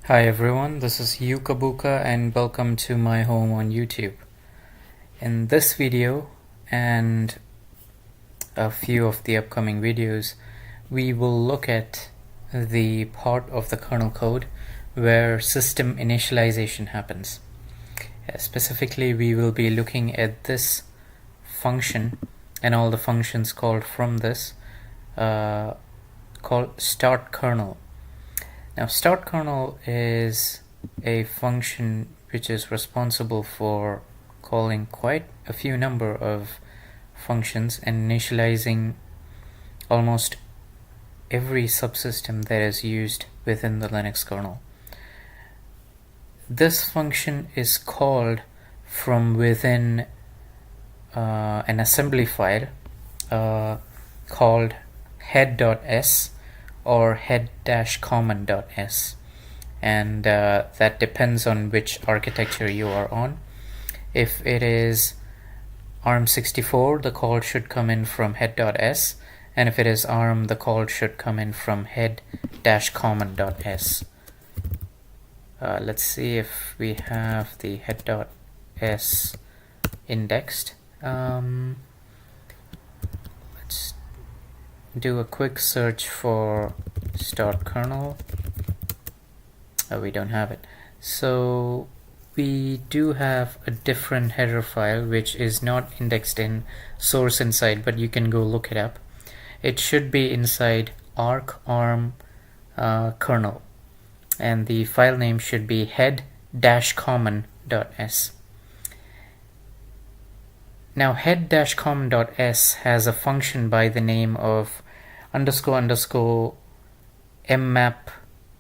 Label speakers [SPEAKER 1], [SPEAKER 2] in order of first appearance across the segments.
[SPEAKER 1] Hi everyone, this is Yukabuka and welcome to my home on YouTube. In this video and a few of the upcoming videos, we will look at the part of the kernel code where system initialization happens. Specifically, we will be looking at this function and all the functions called from this called start kernel. Now, start kernel is a function which is responsible for calling quite a few number of functions and initializing almost every subsystem that is used within the Linux kernel. This function is called from within an assembly file called head.s or head-common.s, and that depends on which architecture you are on. If it is ARM64, the call should come in from head.s, and if it is ARM, the call should come in from head-common.s. Let's see if we have the head.s indexed. Let's do a quick search for start kernel. We don't have it. So we do have a different header file which is not indexed in source inside, but you can go look it up. It should be inside arc-arm kernel, and the file name should be head-common.s. Now, head-common.s has a function by the name of __mmap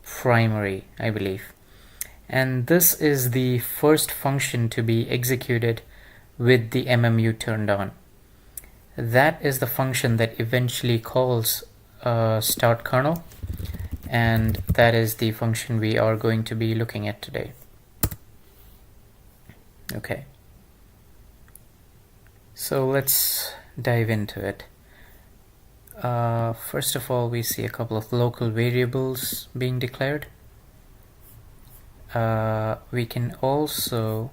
[SPEAKER 1] primary, I believe. And this is the first function to be executed with the MMU turned on. That is the function that eventually calls start kernel, and that is the function we are going to be looking at today. Okay. So let's dive into it. First of all, we see a couple of local variables being declared. We can also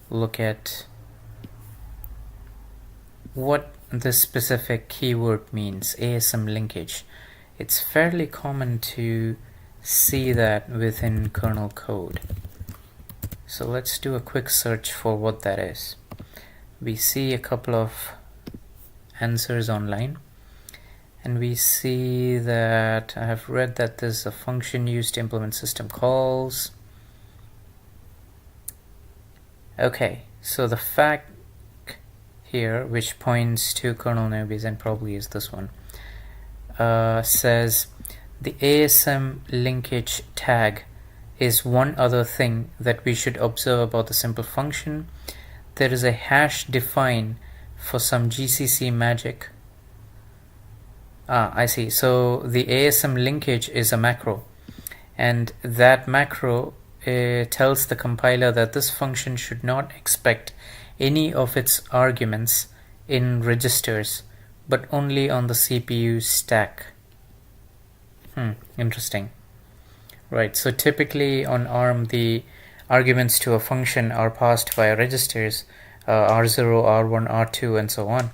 [SPEAKER 1] look at what this specific keyword means, ASM linkage. It's fairly common to see that within kernel code. So let's do a quick search for what that is. We see a couple of answers online, and we see that I have read that there's a function used to implement system calls. Okay, so the fact here, which points to kernel newbies and probably is this one, says the ASM linkage tag is one other thing that we should observe about the simple function. There is a hash define for some GCC magic. I see. So the ASM linkage is a macro, and that macro tells the compiler that this function should not expect any of its arguments in registers, but only on the CPU stack. Interesting. Right, so typically on ARM, the arguments to a function are passed via registers, R0, R1, R2, and so on.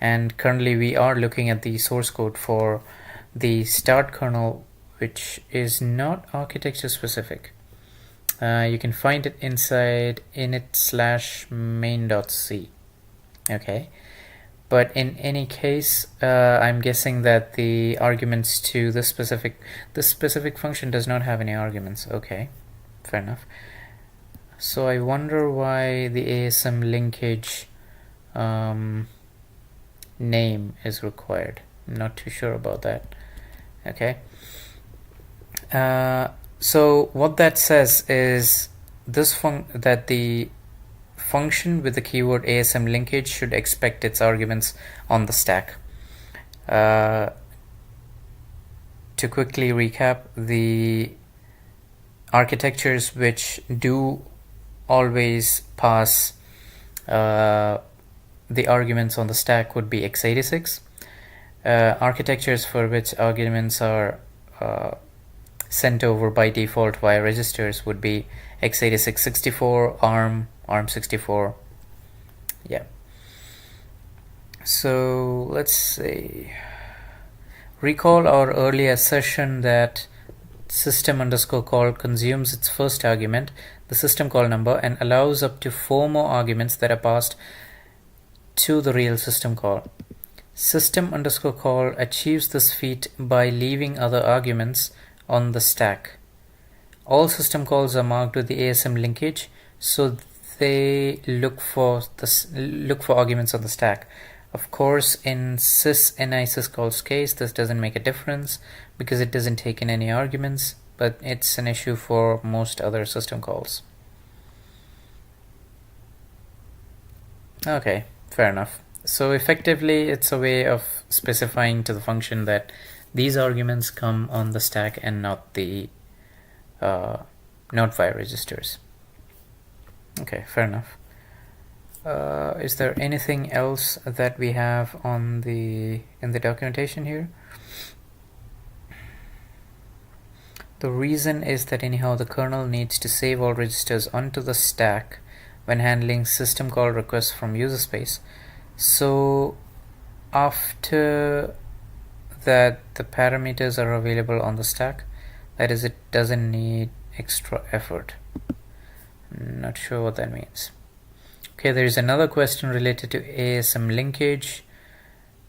[SPEAKER 1] And currently we are looking at the source code for the start kernel, which is not architecture specific. You can find it inside init/main.c. Okay, but in any case, I'm guessing that the arguments to this specific function does not have any arguments. Okay, fair enough. So I wonder why the ASM linkage name is required. I'm not too sure about that. Okay. So what that says is that the function with the keyword ASM linkage should expect its arguments on the stack. To quickly recap, the architectures which do always pass the arguments on the stack would be x86. Architectures for which arguments are sent over by default via registers would be x86 64, ARM 64. Yeah. So let's say, recall our earlier session that system_call consumes its first argument, the system call number, and allows up to 4 more arguments that are passed to the real system call. System_call achieves this feat by leaving other arguments on the stack. All system calls are marked with the ASM linkage, so they look for arguments on the stack. Of course, in sys-in-syscall's case, this doesn't make a difference because it doesn't take in any arguments, but it's an issue for most other system calls. Okay, fair enough. So effectively, it's a way of specifying to the function that these arguments come on the stack and not via registers. Okay, fair enough. Is there anything else that we have in the documentation here? The reason is that anyhow the kernel needs to save all registers onto the stack when handling system call requests from user space. So after that the parameters are available on the stack, that is, it doesn't need extra effort. Not sure what that means. Okay, there is another question related to ASM linkage,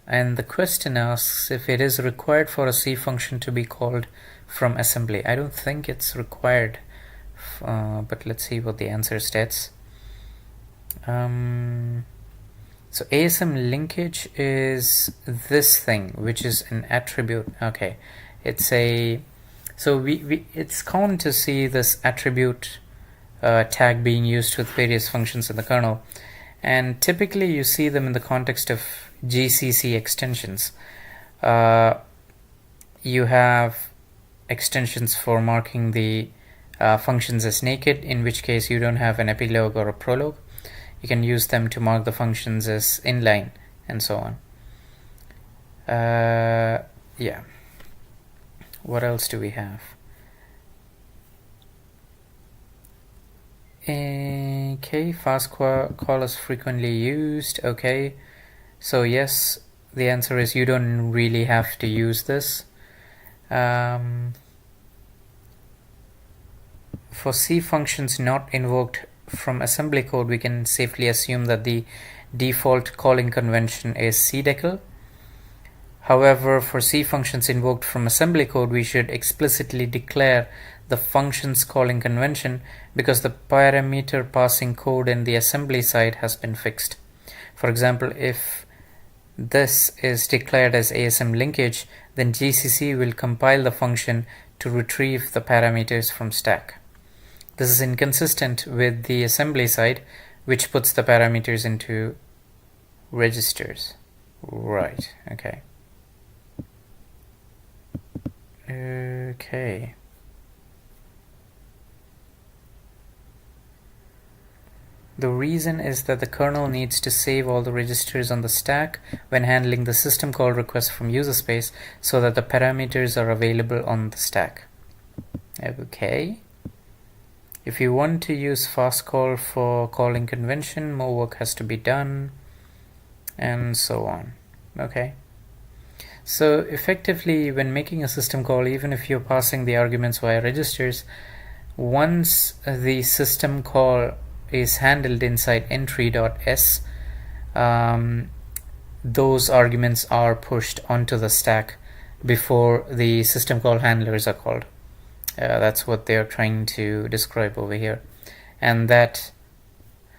[SPEAKER 1] and the question asks if it is required for a C function to be called from assembly. I don't think it's required, but let's see what the answer states. So ASM linkage is this thing, which is an attribute. Okay, it's it's common to see this attribute tag being used with various functions in the kernel, and typically you see them in the context of GCC extensions. You have extensions for marking the functions as naked, in which case you don't have an epilogue or a prologue. You can use them to mark the functions as inline and so on. Yeah. What else do we have? Okay, fast call is frequently used. Okay, so yes, the answer is you don't really have to use this. For C functions not invoked from assembly code, we can safely assume that the default calling convention is cdecl. However, for C functions invoked from assembly code, we should explicitly declare the function's calling convention because the parameter passing code in the assembly side has been fixed. For example, if this is declared as ASM linkage, then GCC will compile the function to retrieve the parameters from stack. This is inconsistent with the assembly side, which puts the parameters into registers. Right, okay. Okay. The reason is that the kernel needs to save all the registers on the stack when handling the system call request from user space so that the parameters are available on the stack. Okay. If you want to use fast call for calling convention, more work has to be done, and so on. Okay. So effectively, when making a system call, even if you're passing the arguments via registers, once the system call is handled inside entry.s, those arguments are pushed onto the stack before the system call handlers are called. That's what they're trying to describe over here. And that,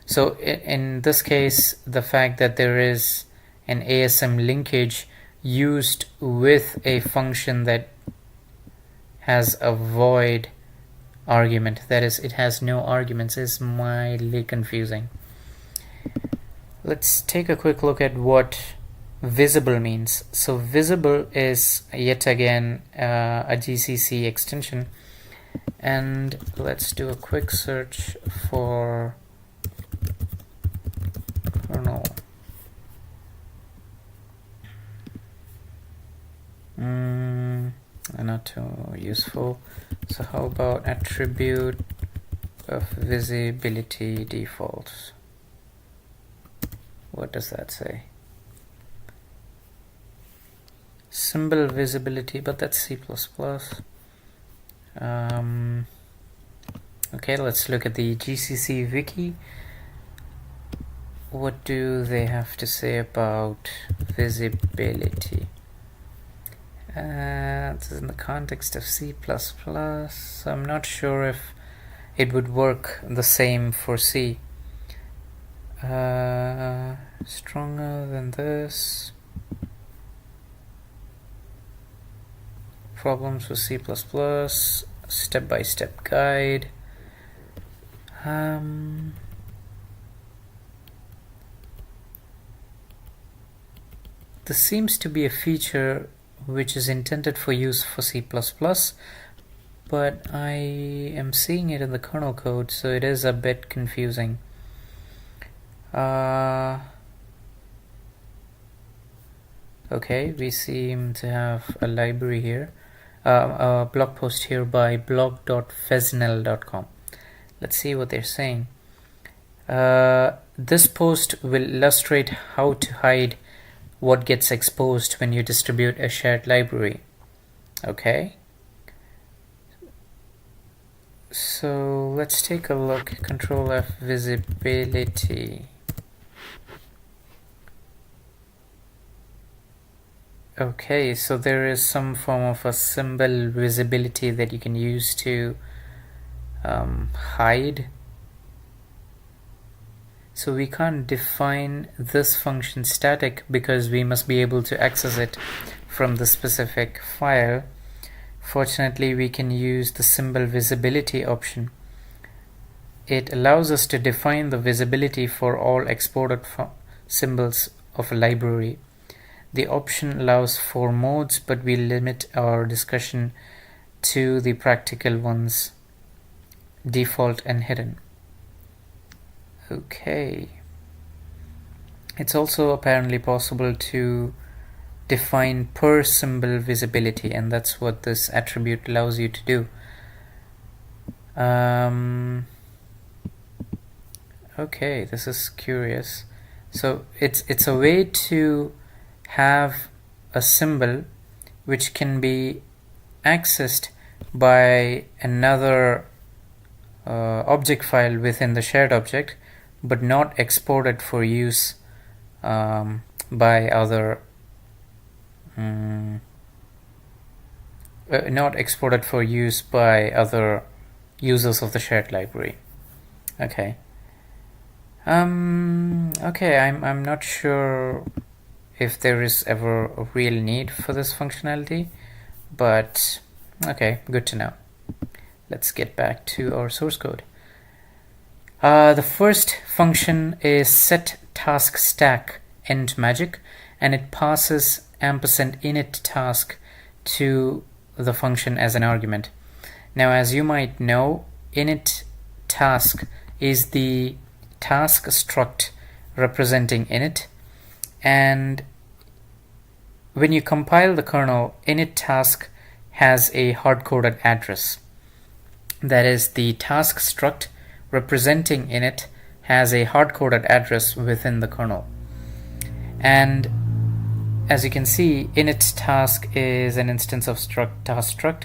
[SPEAKER 1] so in this case, the fact that there is an ASM linkage used with a function that has a void argument, that is, it has no arguments, is mildly confusing. Let's take a quick look at what visible means. So visible is yet again a GCC extension, and let's do a quick search for kernel. Not to, useful. So how about attribute of visibility defaults? What does that say? Symbol visibility, but that's C++. Okay, let's look at the GCC wiki. What do they have to say about visibility? This is in the context of C++. I'm not sure if it would work the same for C. Stronger than this. Problems with C++. Step-by-step guide. This seems to be a feature which is intended for use for C++, but I am seeing it in the kernel code, so it is a bit confusing. Okay, we seem to have a library here, a blog post here by blog.feznel.com. Let's see what they're saying. This post will illustrate how to hide what gets exposed when you distribute a shared library. Okay, so let's take a look. Control F, visibility. Okay, so there is some form of a symbol visibility that you can use to hide. So we can't define this function static because we must be able to access it from the specific file. Fortunately, we can use the symbol visibility option. It allows us to define the visibility for all exported symbols of a library. The option allows 4 modes, but we limit our discussion to the practical ones, default and hidden. Okay. It's also apparently possible to define per symbol visibility, and that's what this attribute allows you to do. Okay, this is curious. So it's a way to have a symbol which can be accessed by another object file within the shared object, but not exported for use by other users of the shared library. Okay. Okay, I'm not sure if there is ever a real need for this functionality, but okay, good to know. Let's get back to our source code. The first function is set task stack end magic, and it passes &init task to the function as an argument. Now, as you might know, init task is the task struct representing init, and when you compile the kernel, init task has a hard-coded address. That is, the task struct representing init has a hard-coded address within the kernel. And as you can see, init task is an instance of task struct,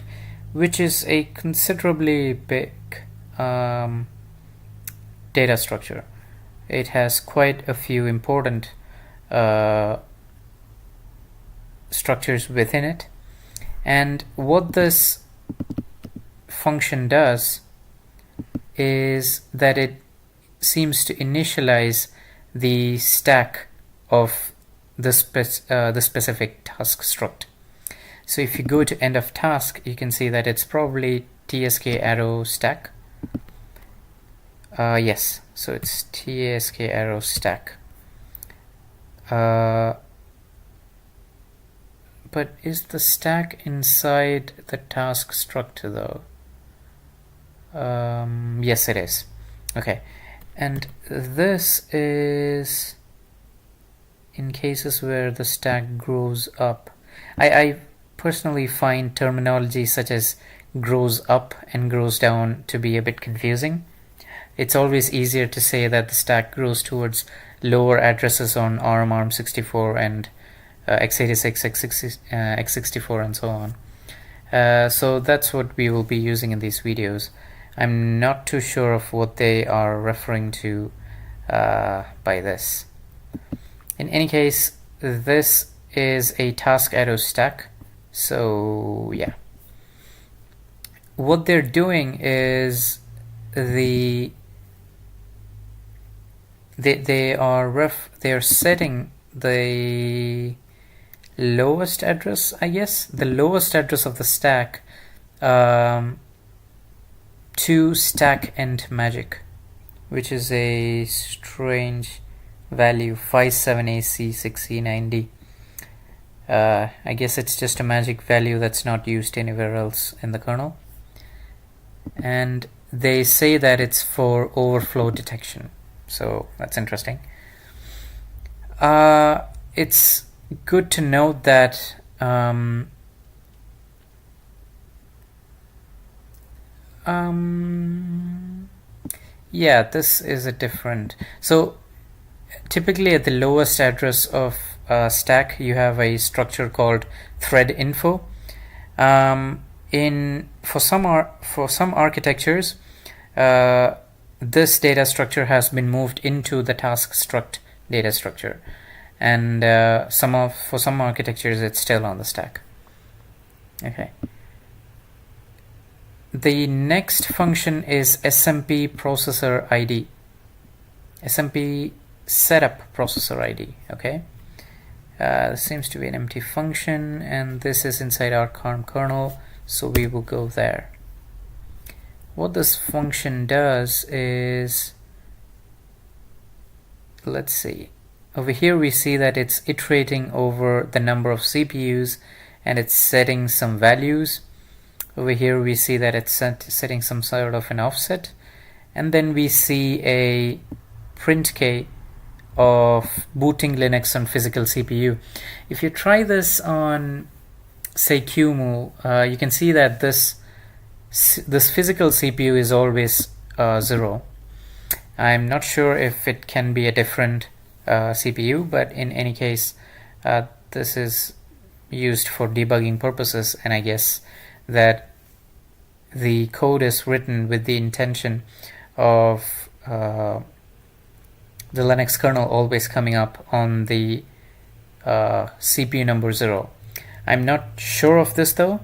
[SPEAKER 1] which is a considerably big data structure. It has quite a few important structures within it. And what this function does is that it seems to initialize the stack of the specific task struct. So if you go to end of task, you can see that it's probably tsk arrow stack. Yes, so it's tsk arrow stack. But is the stack inside the task structure though? Yes, it is. Okay, and this is in cases where the stack grows up. I personally find terminology such as grows up and grows down to be a bit confusing. It's always easier to say that the stack grows towards lower addresses on ARM, ARM64 and x86, x64 and so on. So that's what we will be using in these videos. I'm not too sure of what they are referring to by this. In any case, this is a task arrow stack. So yeah, what they're doing is they are setting the lowest address, I guess, the lowest address of the stack to stack end magic, which is a strange value, 57AC6E9D. I guess it's just a magic value that's not used anywhere else in the kernel. And they say that it's for overflow detection. So that's interesting. It's good to note that yeah, this is a different. So typically at the lowest address of stack, you have a structure called thread info. For some architectures, this data structure has been moved into the task struct data structure, and for some architectures it's still on the stack. Okay. The next function is SMP processor ID. SMP setup processor ID. Okay. This seems to be an empty function, and this is inside our ARM kernel, so we will go there. What this function does is, let's see, over here we see that it's iterating over the number of CPUs and it's setting some values. Over here we see that it's setting some sort of an offset, and then we see a print K of booting Linux on physical CPU. If you try this on, say, QEMU, you can see that this physical CPU is always 0. I'm not sure if it can be a different CPU, but in any case, this is used for debugging purposes, and I guess that the code is written with the intention of the Linux kernel always coming up on the CPU number 0. I'm not sure of this though,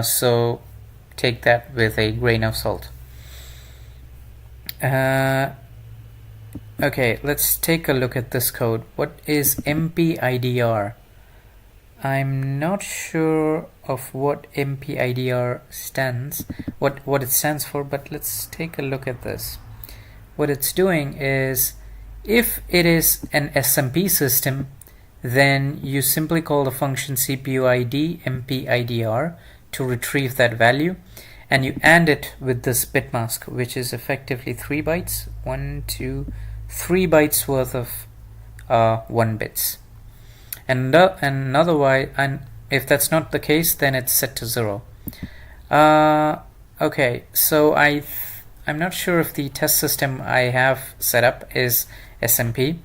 [SPEAKER 1] so take that with a grain of salt. Okay, let's take a look at this code. What is MPIDR? I'm not sure of what MPIDR stands, what it stands for, but let's take a look at this. What it's doing is, if it is an SMP system, then you simply call the function CPUID MPIDR to retrieve that value, and you AND it with this bit mask, which is effectively 3 bytes, 3 bytes worth of 1 bits. And otherwise, and if that's not the case, then it's set to 0. Okay, so I'm not sure if the test system I have set up is SMP.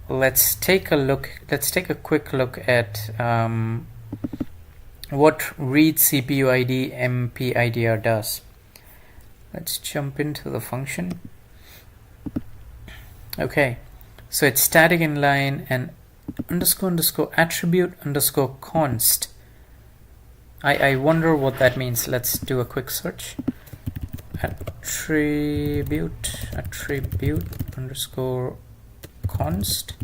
[SPEAKER 1] Let's take a quick look at what read CPUID MPIDR does. Let's jump into the function. Okay, so it's static inline and __ attribute _ const. I wonder what that means. Let's do a quick search. Attribute _ const.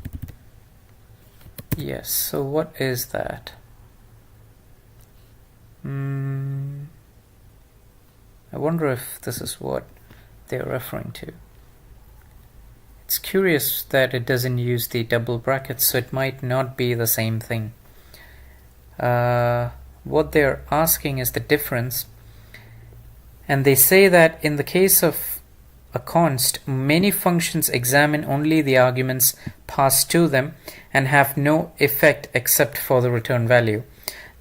[SPEAKER 1] Yes, so what is that? I wonder if this is what they're referring to. It's curious that it doesn't use the double brackets, so it might not be the same thing. What they're asking is the difference, and they say that in the case of a const, many functions examine only the arguments passed to them and have no effect except for the return value.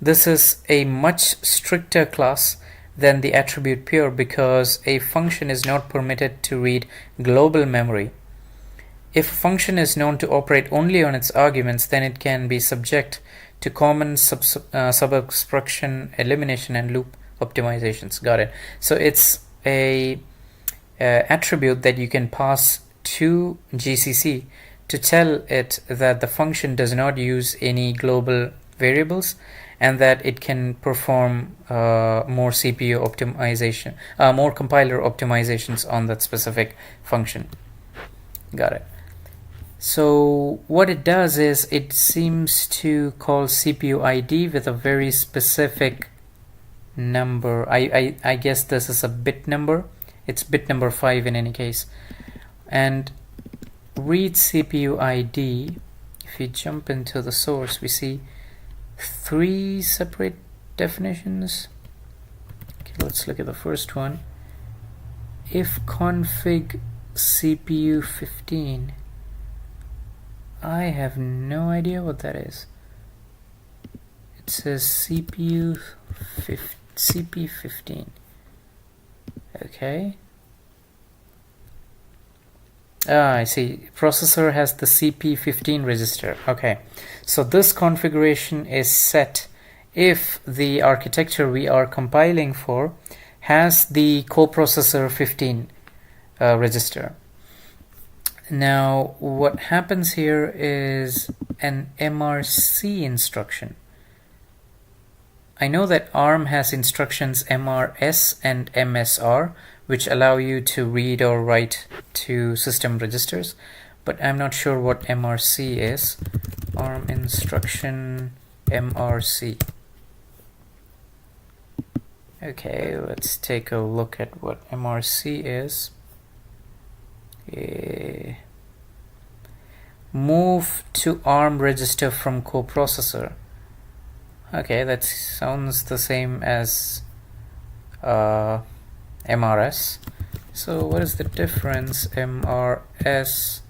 [SPEAKER 1] This is a much stricter class than the attribute pure because a function is not permitted to read global memory. If a function is known to operate only on its arguments, then it can be subject to common subexpression elimination and loop optimizations. Got it. So it's a attribute that you can pass to GCC to tell it that the function does not use any global variables and that it can perform more CPU optimization, more compiler optimizations on that specific function. Got it. So what it does is it seems to call CPU ID with a very specific number. I guess this is a bit number. It's bit number 5 in any case. And read CPU ID. If you jump into the source, we see 3 separate definitions. Okay, let's look at the first one. If config CPU 15. I have no idea what that is. It says CP15. Okay. I see. Processor has the CP15 register. Okay. So this configuration is set if the architecture we are compiling for has the coprocessor 15 register. Now what happens here is an MRC instruction. I know that ARM has instructions MRS and MSR which allow you to read or write to system registers, but I'm not sure what MRC is. ARM instruction MRC. Okay, let's take a look at what MRC is. Move to ARM register from coprocessor. Okay, that sounds the same as MRS. So what is the difference MRS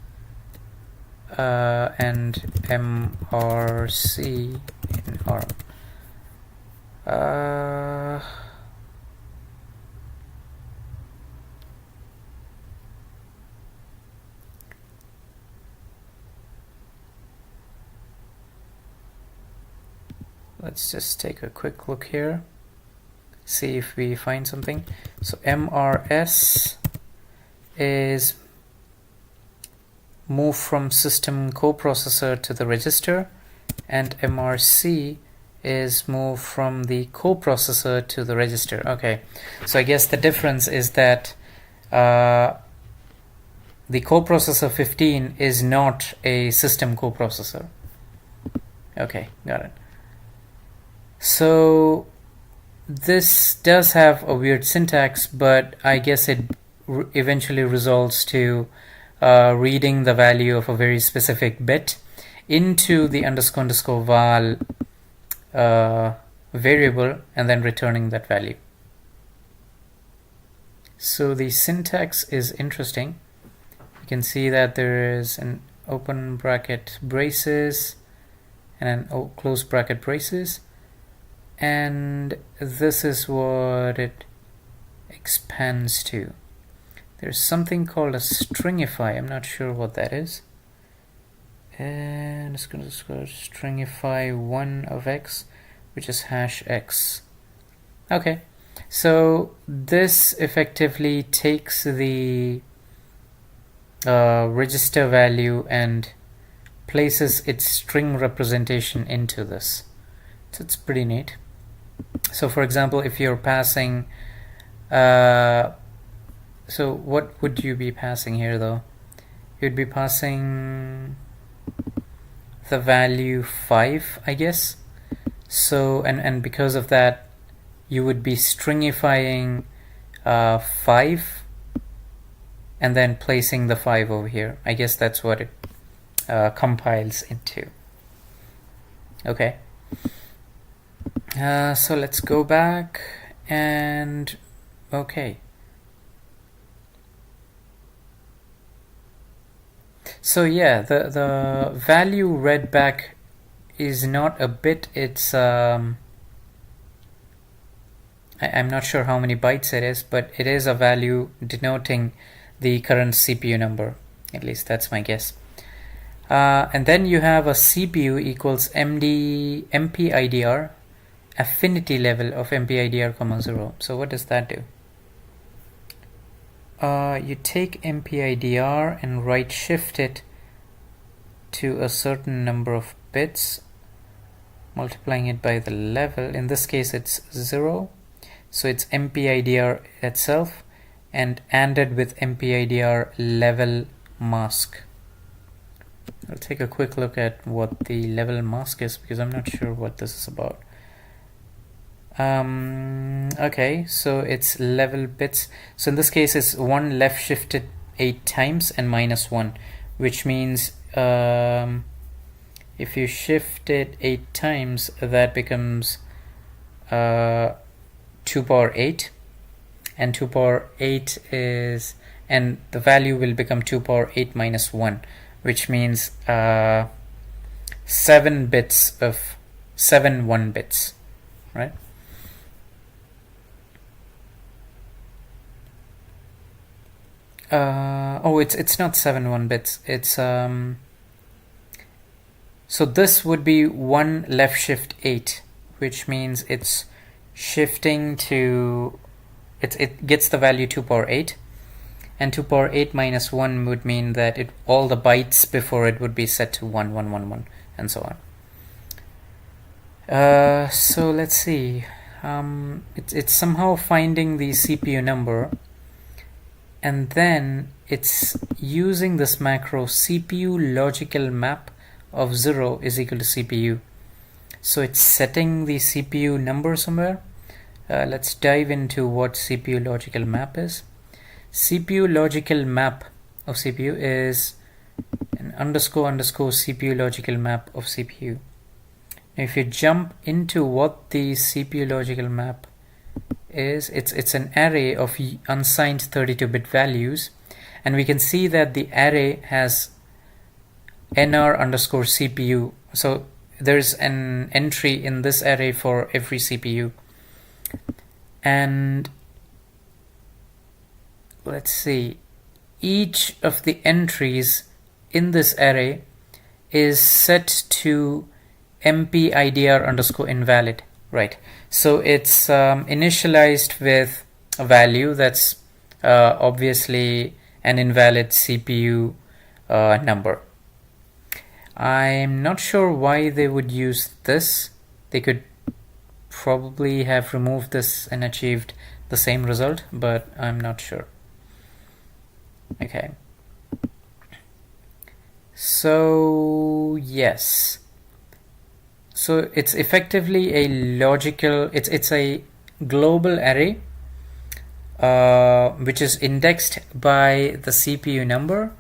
[SPEAKER 1] and MRC in ARM? Let's just take a quick look here, see if we find something. So MRS is move from system coprocessor to the register, and MRC is move from the coprocessor to the register. Okay, so I guess the difference is that the coprocessor 15 is not a system coprocessor. Okay, got it. So this does have a weird syntax, but I guess it eventually results to reading the value of a very specific bit into the __ val variable and then returning that value. So the syntax is interesting. You can see that there is an open bracket braces and an close bracket braces. And this is what it expands to. There's something called a stringify. I'm not sure what that is. And it's going to stringify 1 of x, which is hash x. Okay, so this effectively takes the register value and places its string representation into this. So it's pretty neat. So for example, if you're passing so what would you be passing here though? You'd be passing the value 5, I guess. So and because of that you would be stringifying 5 and then placing the 5 over here. I guess that's what it compiles into. Okay. So let's go back and okay. So yeah, the value read back is not a bit, it's I'm not sure how many bytes it is, but it is a value denoting the current CPU number. At least that's my guess. And then you have a CPU equals MPIDR, affinity level of MPIDR, 0. So what does that do? You take MPIDR and right shift it to a certain number of bits, multiplying it by the level. In this case it's 0, so it's MPIDR itself and ANDed with MPIDR level mask. I'll take a quick look at what the level mask is because I'm not sure what this is about. Okay, so it's level bits. So in this case it's 1 left shifted 8 times and -1, which means if you shift it 8 times, that becomes 2 power 8, and 2 power 8 is, and the value will become 2 power 8 minus 1, which means 7 bits of 7 1 bits, right? Oh, it's not 7 1 bits. It's so this would be 1 left shift 8, which means it's shifting to it gets the value 2 power 8, and 2 power 8 minus 1 would mean that all the bytes before it would be set to 1 1 1 1 and so on. So let's see, it's somehow finding the CPU number, and then it's using this macro CPU logical map of 0 is equal to CPU. So it's setting the CPU number somewhere. Let's dive into what CPU logical map is. CPU logical map of CPU is an underscore CPU logical map of CPU. Now if you jump into what the CPU logical map is, it's an array of unsigned 32-bit values, and we can see that the array has nr underscore CPU. So there's an entry in this array for every CPU, and let's see, each of the entries in this array is set to MPIDR underscore invalid, right? So it's initialized with a value that's obviously an invalid CPU number. I'm not sure why they would use this. They could probably have removed this and achieved the same result, but I'm not sure. Okay. So yes. So it's effectively a logical, it's a global array which is indexed by the CPU number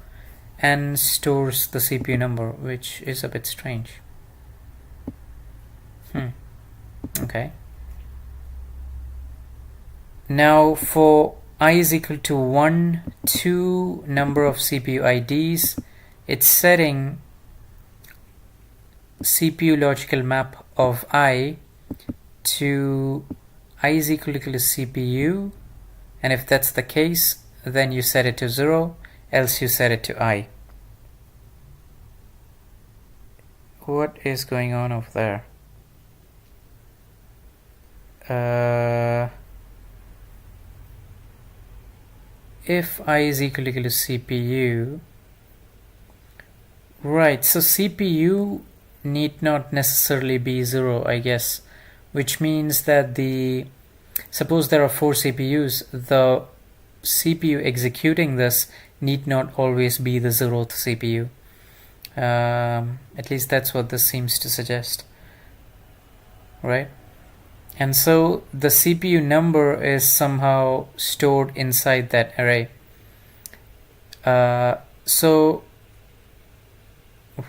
[SPEAKER 1] and stores the CPU number, which is a bit strange. Okay. Now for I is equal to 1, 2 number of CPU IDs, it's setting CPU logical map of I to I is equal to CPU, and if that's the case, then you set it to 0, else you set it to I. What is going on over there? If I is equal to CPU, right, so CPU need not necessarily be 0, I guess, which means that suppose there are 4 CPUs, the CPU executing this need not always be the 0th CPU. At least that's what this seems to suggest, right? And so the CPU number is somehow stored inside that array.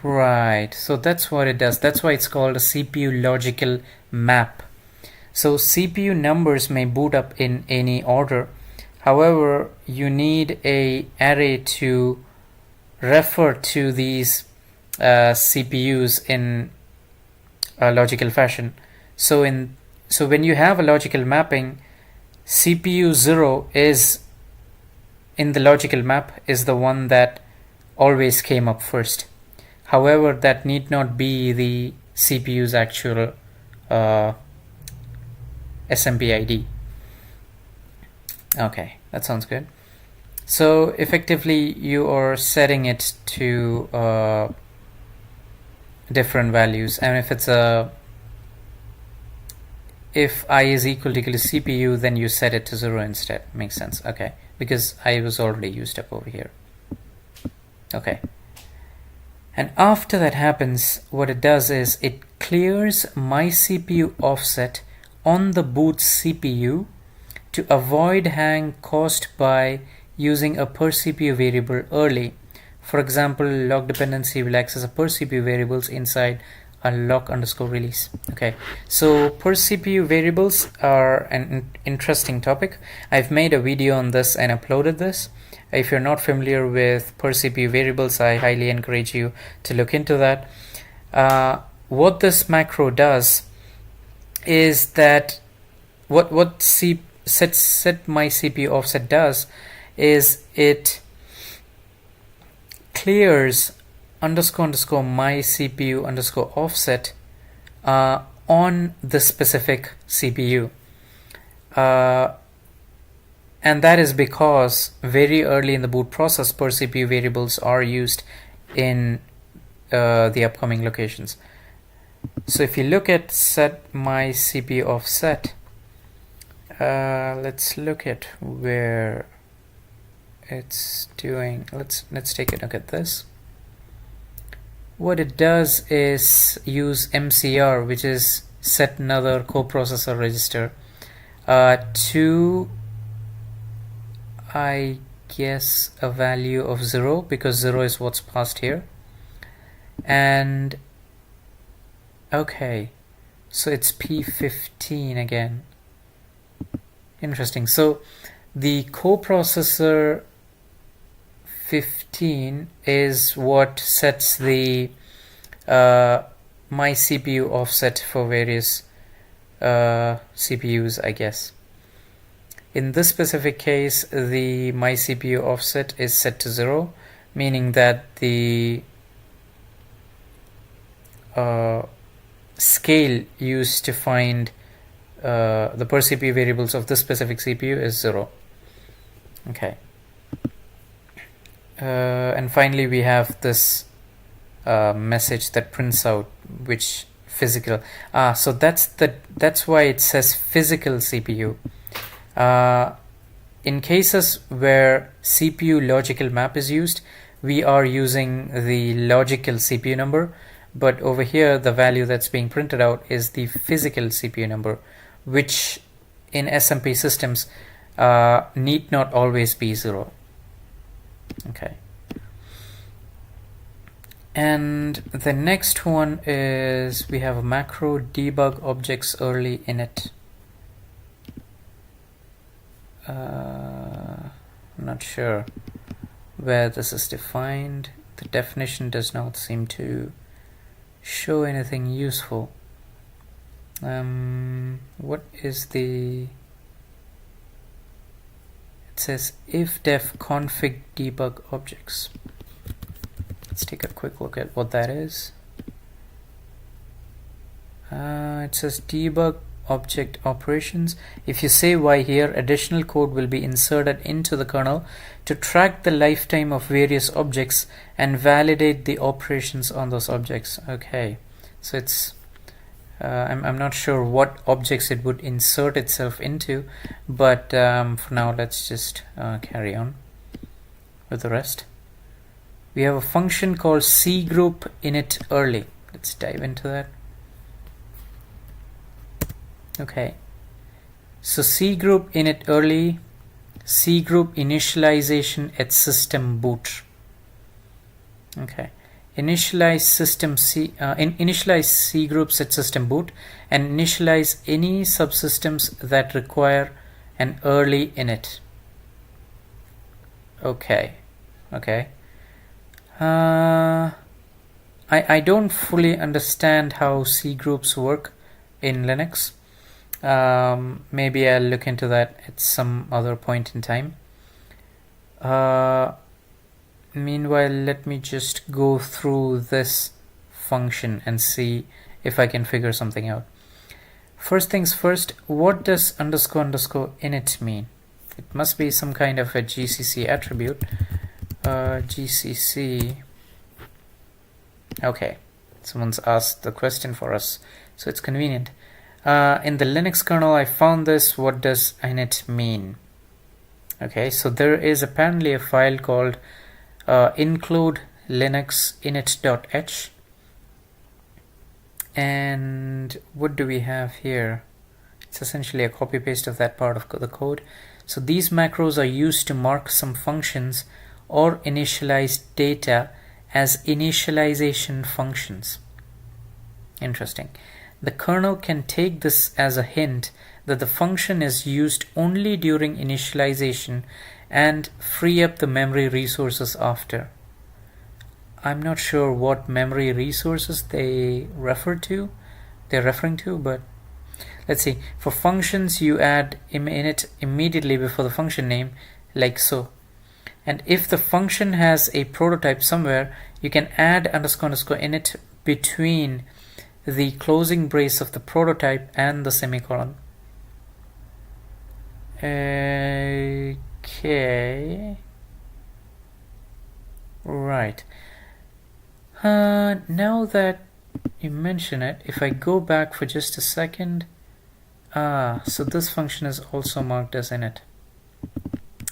[SPEAKER 1] Right, so that's what it does. That's why it's called a CPU logical map. So CPU numbers may boot up in any order. However, you need a array to refer to these CPUs in a logical fashion. So when you have a logical mapping, CPU 0 is in the logical map is the one that always came up first. However, that need not be the CPU's actual SMP ID. Okay, that sounds good. So effectively you are setting it to different values, and if I is equal to CPU, then you set it to 0 instead. Makes sense. Okay, because I was already used up over here. Okay, and after that happens, what it does is it clears my CPU offset on the boot CPU to avoid hang caused by using a per CPU variable early. For example, lock dependency will access a per CPU variables inside a lock_release. Okay, so per CPU variables are an interesting topic. I've made a video on this and uploaded this. If you're not familiar with per CPU variables, I highly encourage you to look into that. What this macro does is that what set my CPU offset does is it clears __ my CPU _ offset on the specific CPU, and that is because very early in the boot process per CPU variables are used in the upcoming locations. So if you look at set my CPU offset, let's look at where it's doing. Let's take a look at this. What it does is use MCR, which is set another coprocessor register, to, I guess, a value of 0, because 0 is what's passed here. And okay, so it's P15 again. Interesting. So the coprocessor 15 is what sets the my CPU offset for various CPUs, I guess. In this specific case, the my CPU offset is set to 0, meaning that the scale used to find the per CPU variables of this specific CPU is 0. Okay. And finally we have this message that prints out which physical. So that's why it says physical CPU. In cases where CPU logical map is used, we are using the logical CPU number, but over here the value that's being printed out is the physical CPU number, which in SMP systems need not always be 0. Okay. And the next one is we have a macro debug objects early init. I'm not sure where this is defined. The definition does not seem to show anything useful. What is the... It says if def config debug objects. Let's take a quick look at what that is. It says debug object operations. If you say Y here, additional code will be inserted into the kernel to track the lifetime of various objects and validate the operations on those objects. Okay, so it's I'm not sure what objects it would insert itself into, but for now let's just carry on with the rest. We have a function called Cgroup init early. Let's dive into that. Okay, so Cgroup init early, Cgroup initialization at system boot. Okay, initialize Cgroups at system boot and initialize any subsystems that require an early init. Okay. I don't fully understand how C groups work in Linux. Maybe I'll look into that at some other point in time. Meanwhile, let me just go through this function and see if I can figure something out. First things first, what does underscore underscore init mean? It must be some kind of a GCC attribute. GCC. Okay, someone's asked the question for us, so it's convenient. In the Linux kernel, I found this. What does init mean? Okay, so there is apparently a file called include linux init.h. And what do we have here? It's essentially a copy paste of that part of the code. So these macros are used to mark some functions or initialize data as initialization functions. Interesting. The kernel can take this as a hint that the function is used only during initialization and free up the memory resources after. I'm not sure what memory resources they're referring to, but let's see. For functions, you add init immediately before the function name, like so. And if the function has a prototype somewhere, you can add underscore underscore init between the closing brace of the prototype and the semicolon. Okay. Right. Now that you mention it, if I go back for just a second, so this function is also marked as init.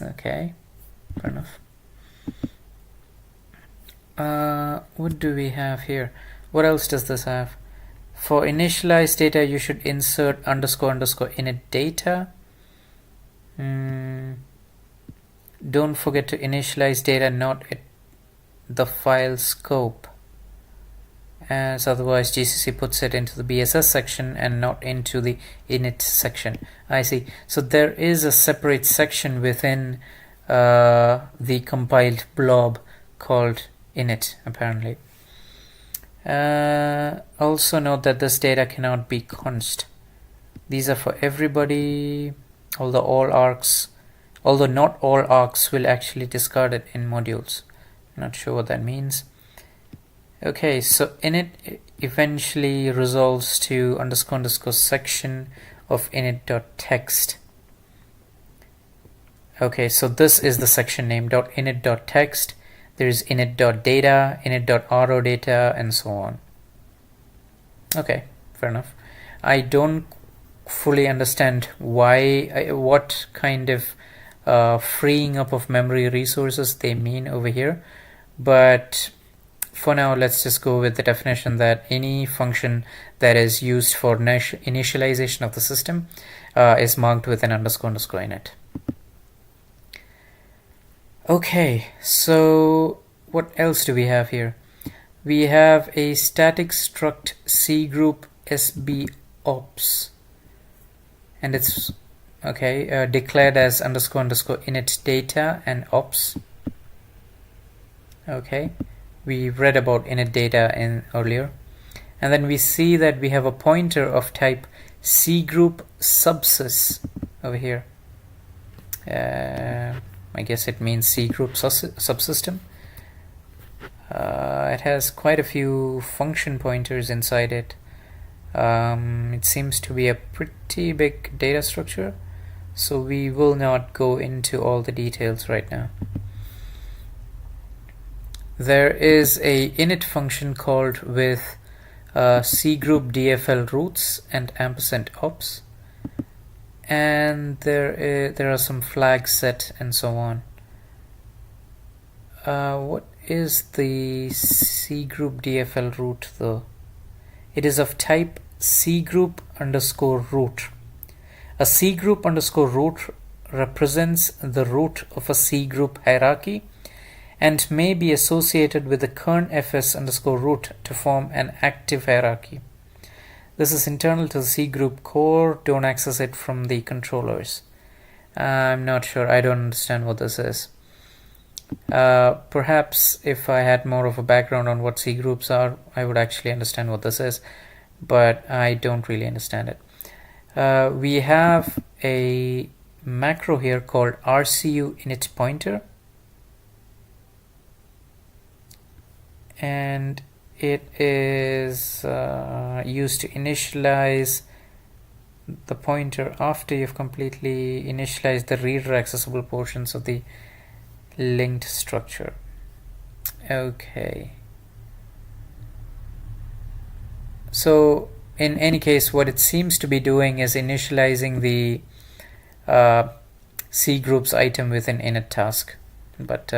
[SPEAKER 1] Okay, fair enough. What do we have here? What else does this have? For initialize data, you should insert underscore underscore init data. Don't forget to initialize data, not the file scope, as otherwise GCC puts it into the BSS section and not into the init section. I see. So there is a separate section within the compiled blob called init, apparently. Also note that this data cannot be const. These are for everybody, although not all arcs will actually discard it in modules. Not sure what that means. Okay, so init eventually resolves to underscore underscore section of init.text. Okay, so this is the section name .init.text. There is init.data, init.auto-data, and so on. Okay, fair enough. I don't fully understand what kind of freeing up of memory resources they mean over here, but for now let's just go with the definition that any function that is used for initialization of the system is marked with an underscore underscore init. Okay, so what else do we have here? We have a static struct Cgroup sbops, and it's declared as underscore underscore init data and ops. Okay, we read about init data in earlier, and then we see that we have a pointer of type Cgroup subsys over here. I guess it means Cgroup subsystem. It has quite a few function pointers inside it. It seems to be a pretty big data structure, so we will not go into all the details right now. There is a init function called with Cgroup DFL roots and &ops, and there are some flags set and so on. What is the Cgroup DFL root though? It is of type Cgroup underscore root. A Cgroup underscore root represents the root of a Cgroup hierarchy and may be associated with the kernfs underscore root to form an active hierarchy. This is internal to the Cgroup core. Don't access it from the controllers. I'm not sure. I don't understand what this is. Perhaps if I had more of a background on what Cgroups are, I would actually understand what this is, but I don't really understand it. We have a macro here called RCU init pointer, and it is used to initialize the pointer after you've completely initialized the reader accessible portions of the linked structure. Okay. So in any case, what it seems to be doing is initializing the Cgroups item within init task. But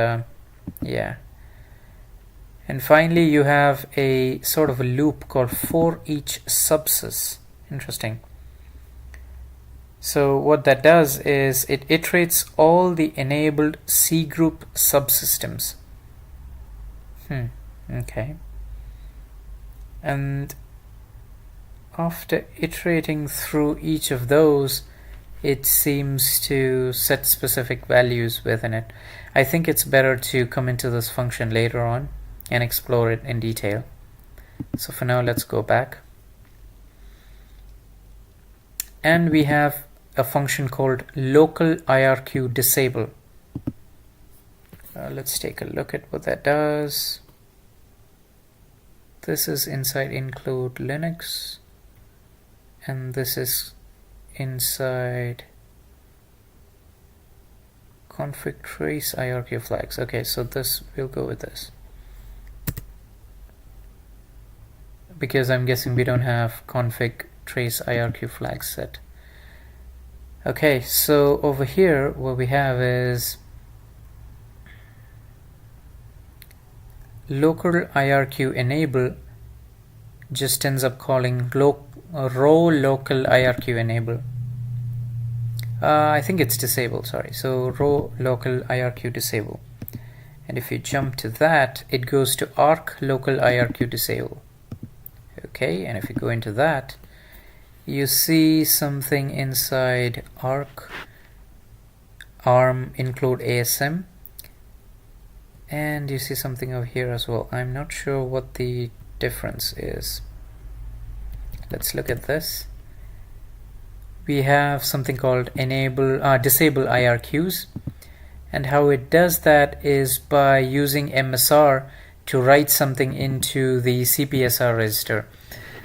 [SPEAKER 1] yeah. And finally, you have a sort of a loop called for each subsys. Interesting. So what that does is it iterates all the enabled Cgroup subsystems. Okay. And after iterating through each of those, it seems to set specific values within it. I think it's better to come into this function later on and explore it in detail. So for now, let's go back. And we have a function called local IRQ disable. Let's take a look at what that does. This is inside include Linux, and this is inside config trace IRQ flags. Okay, so this, we'll go with this, because I'm guessing we don't have config trace IRQ flags set. Okay, so over here what we have is local IRQ enable just ends up calling row local IRQ enable. I think it's disable, sorry. So row local IRQ disable. And if you jump to that, it goes to arc local IRQ disable. Okay, and if you go into that, you see something inside arc arm include ASM, and you see something over here as well. I'm not sure what the difference is. Let's look at this. We have something called disable IRQs, and how it does that is by using MSR to write something into the CPSR register.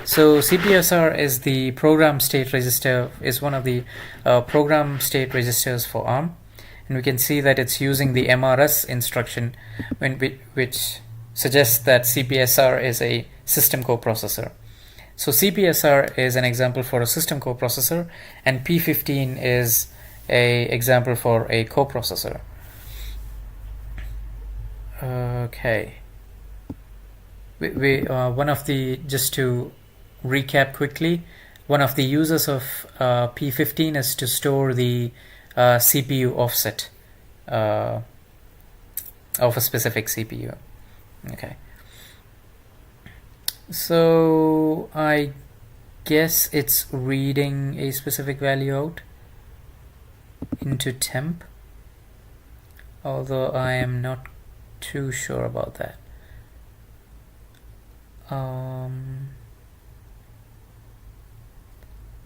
[SPEAKER 1] So CPSR is the program state register, is one of the program state registers for ARM, and we can see that it's using the MRS instruction, which suggests that CPSR is a system coprocessor. So CPSR is an example for a system coprocessor, and P15 is a example for a coprocessor. Okay. One of the, just to recap quickly, one of the uses of P15 is to store the CPU offset of a specific CPU. Okay. So I guess it's reading a specific value out into temp, although I am not too sure about that.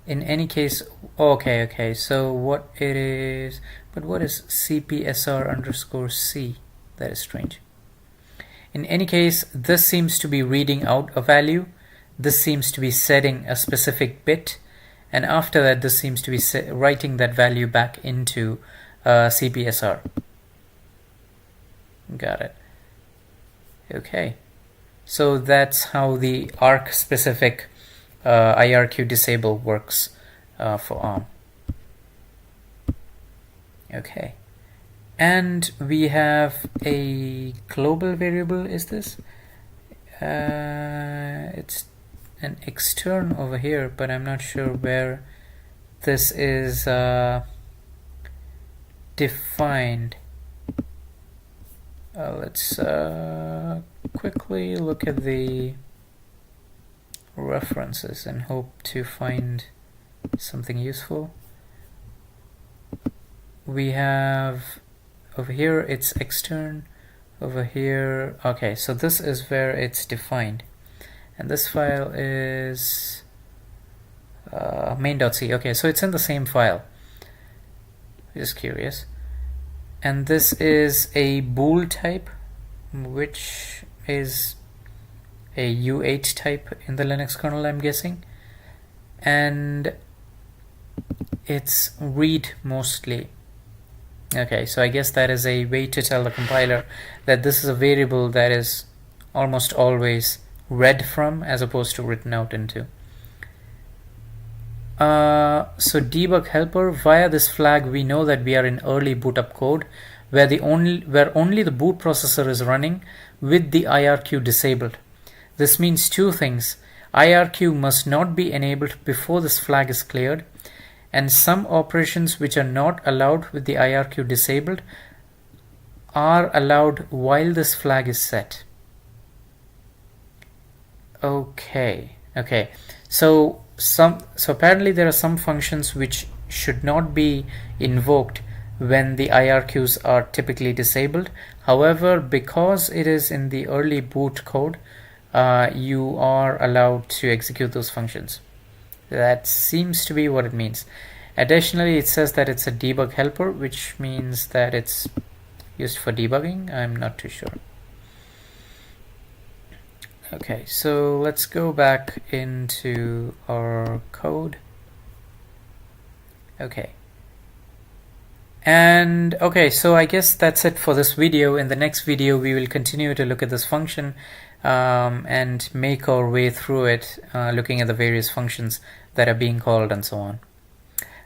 [SPEAKER 1] In any case, okay, so what it is, but what is CPSR_C? That is strange. In any case, this seems to be reading out a value, this seems to be setting a specific bit, and after that this seems to be writing that value back into CPSR. Got it. Okay, so that's how the ARC specific IRQ disable works for ARM. Okay, and we have a global variable. Is this? It's an extern over here, but I'm not sure where this is defined. Let's quickly look at the references and hope to find something useful. We have, over here it's extern, over here. Okay, so this is where it's defined, and this file is main.c. Okay, so it's in the same file. Just curious. And this is a bool type, which is a U8 type in the Linux kernel, I'm guessing, and it's read mostly. Okay, so I guess that is a way to tell the compiler that this is a variable that is almost always read from as opposed to written out into. So debug helper, via this flag we know that we are in early boot up code where only the boot processor is running with the IRQ disabled. This means two things. IRQ must not be enabled before this flag is cleared, and some operations which are not allowed with the IRQ disabled are allowed while this flag is set. Okay. So apparently there are some functions which should not be invoked when the IRQs are typically disabled. However, because it is in the early boot code, you are allowed to execute those functions. That seems to be what it means. Additionally, it says that it's a debug helper, which means that it's used for debugging. I'm not too sure. Okay, so let's go back into our code. Okay. And okay, so I guess that's it for this video. In the next video, we will continue to look at this function and make our way through it, looking at the various functions that are being called and so on.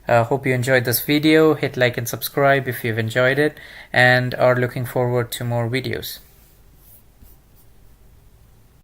[SPEAKER 1] Hope you enjoyed this video. Hit like and subscribe if you've enjoyed it and are looking forward to more videos.